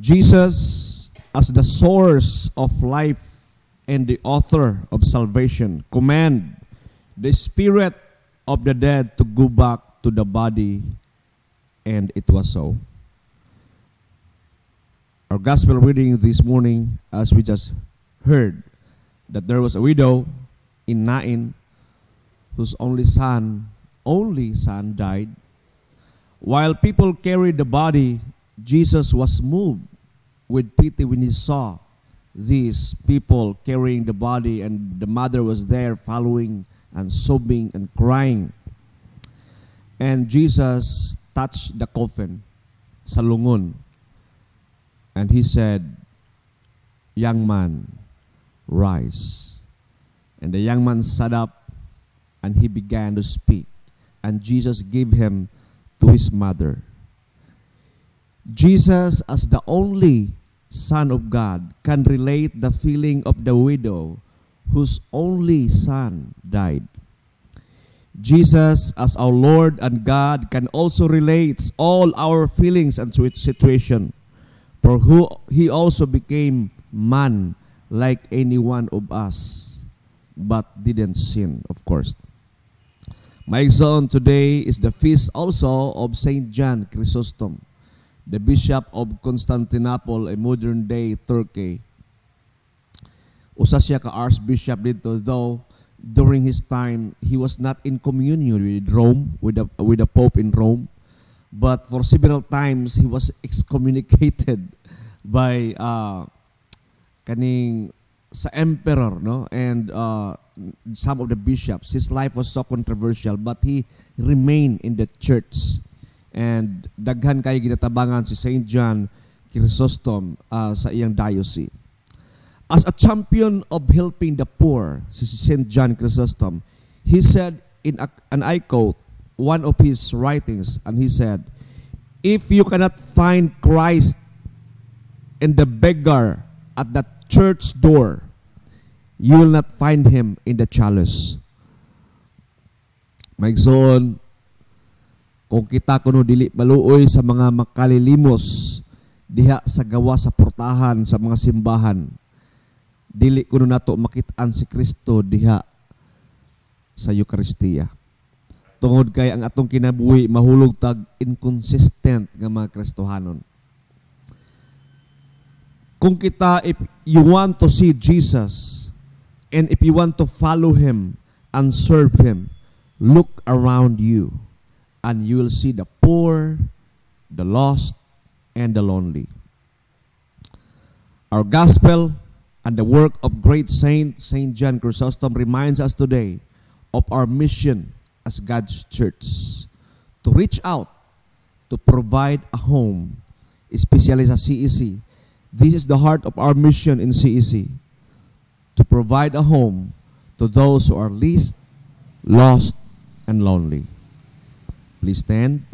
Jesus, as the source of life and the author of salvation, command the spirit of the dead to go back to the body, and it was so. Our gospel reading this morning, as we just heard, that there was a widow in Nain whose only son died. While people carried the body, Jesus was moved with pity when he saw these people carrying the body, and the mother was there following and sobbing and crying. And Jesus touched the coffin sa lungon, and he said, "Young man, rise." And the young man sat up, and he began to speak. And Jesus gave him to his mother. Jesus, as the only Son of God, can relate the feeling of the widow whose only son died. Jesus, as our Lord and God, can also relate all our feelings and situation, for who he also became man like any one of us, but didn't sin, of course. My son, today is the feast also of Saint John Chrysostom, the Bishop of Constantinople, a modern-day Turkey. Usa siya ka Archbishop dito, though during his time, he was not in communion with Rome, with the Pope in Rome. But for several times, he was excommunicated by sa emperor, no? And some of the bishops. His life was so controversial, but he remained in the church. And daghan kay ginatabangan si Saint John Chrysostom sa iyang diocese. As a champion of helping the poor, si Saint John Chrysostom, he said and I quote one of his writings, and he said, "If you cannot find Christ in the beggar at the church door, you will not find him in the chalice." My son, kung kita kuno dili maluoy sa mga makalilimos diha sa gawa sa portahan sa mga simbahan, dili kuno nato makit-an si Kristo diha sa Eucharistia. Tungod kay ang atong kinabuhi mahulog tag inconsistent nga mga Kristohanon. Kung kita, if you want to see Jesus and if you want to follow Him and serve Him, look around you and you will see the poor, the lost, and the lonely. Our gospel and the work of great Saint John Chrysostom reminds us today of our mission as God's church, to reach out, to provide a home, especially sa CEC. This is the heart of our mission in CEC, to provide a home to those who are least, lost, and lonely. Please stand.